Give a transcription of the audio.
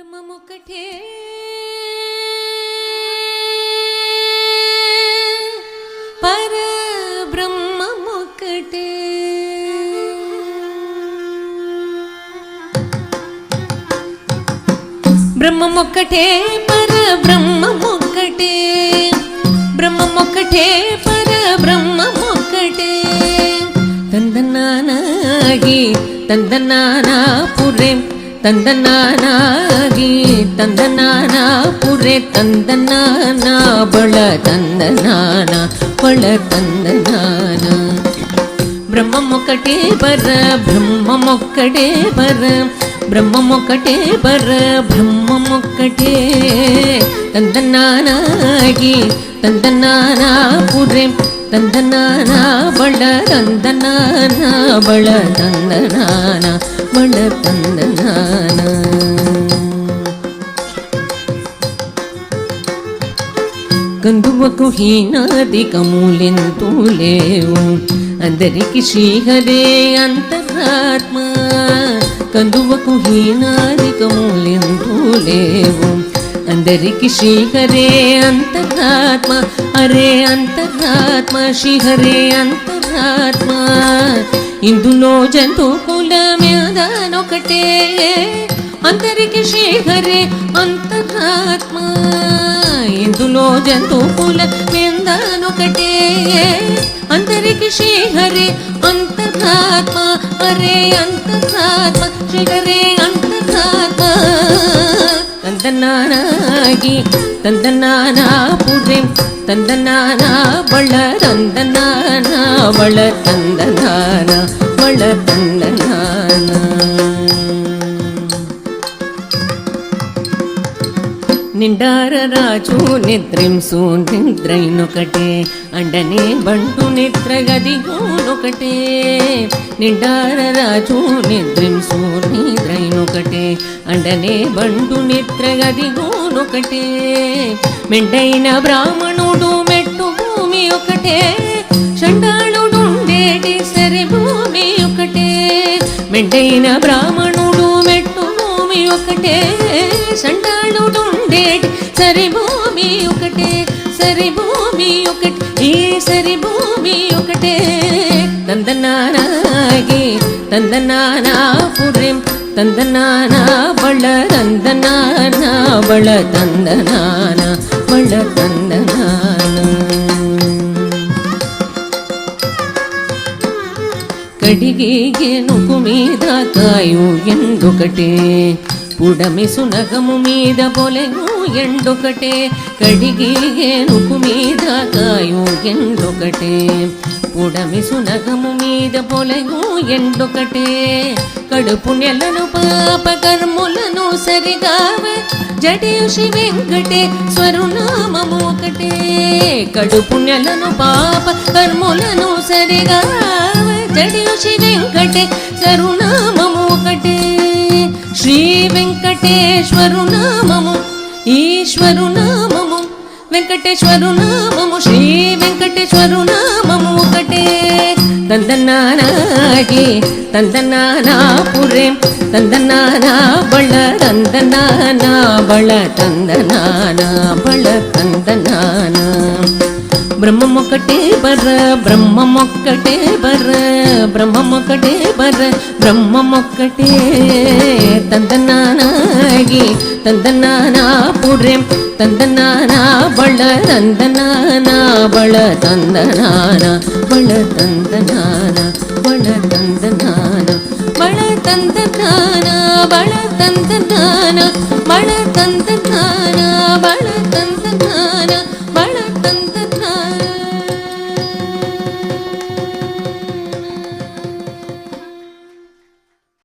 బ్రహ్మమొక్కటే పరబ్రహ్మమొక్కటే బ్రహ్మమొక్కటే పరబ్రహ్మమొక్కటే బ్రహ్మమొక్కటే పరబ్రహ్మమొక్కటే తందనానాగి తందనానాపురే తందనానాగి తందనానాపురే తందనానా బళ తందనానా బళ తందనానా బ్రహ్మమొక్కటే పర బ్రహ్మమొక్కటే పర బ్రహ్మమొక్కటే పర బ్రహ్మమొక్కటే తందనానాగి తందనానాపురే తందనానా బళ తందనానా బళ తందనానా బళ తందనానా కందువకు హీనాదికములెంతూ లేవు అందరికి శ్రీహరే అంతరాత్మ కందువకు హీనాదికములెంతూ లేవు అందరికి శ్రీహరే అంతరాత్మ అరే అంతరాత్మ శ్రీహరే అంతరాత్మ ఇందులో జంతుకుల మేదానొకటే అందరికి శ్రీహరే అంతరాత్మ ఇందులో జంతుకుల మేదానొకటే అందరికి శ్రీహరే అంతరాత్మ అరే అంతరాత్మ శ్రీహరే అంతరాత్మ తందనానాగి తందనానాపురే తందనానా బళ తందనానా బళ తందనానా బళ తందనానా నిండార రాజు నిద్రింసు నిద్రైనొకటే అండనే బంటు నిద్రగదిగోనొకటే నిండార రాజు నిద్రింసు నిద్రైనొకటే అండనే బంటు నిద్రగదిగోనొకటే మెండైన బ్రాహ్మణుడు మెట్టు భూమి ఒకటే చండాళుడుండేటి సరి భూమి ఒకటే మెండైన బ్రాహ్మణుడు మెట్టు భూమి ఒకటే చండాళుడుండేటి సరి భూమి ఒకటే సరి భూమి ఒకటే ఈ సరి భూమి ఒకటే తందనానాగి తందనానాపురే తందనానా బళ తందనానా బళ తందనానా బళ తందనానా కడిగి గెనుకు మీద కాయు ఎండొకటే పుడమి సునగము మీద పొలెను ఎండొకటే కడిగి గెనుకు మీద కాయు ఎండొకటే పుడమి సునగము మీద పొలెను ఎండొకటే కడుపు నెలను పాప కర్ములను సరిగావ జడయు శ్రీ వెంకటేశ్వరు నామము ఒకటే కడుపు నెలను పాప కర్ములను సరిగావ జడయు శ్రీ వెంకటేశ్వరు నామము ఒకటే శ్రీ వెంకటేశ్వరు నామము ఈశ్వరు నామము వెంకటేశ్వరు నామము శ్రీ వెంకటేశ్వరు నామము ఒకటే తందనానాగి తందనానాపురే తందనానా బళ తందనానా బళ తందనానా బళ తందనానా బ్రహ్మమొక్కటే బర బ్రహ్మమొక్కటే బర బ్రహ్మమొక్కటే బర బ్రహ్మమొక్కటే తందనానాగి తందనానాపురే తందనానా బళ తందనానా బళ తందనానా బళ తందనానా బళ తందనానా బళ తందనానా బళ తందనానా బళ తందనానా బళ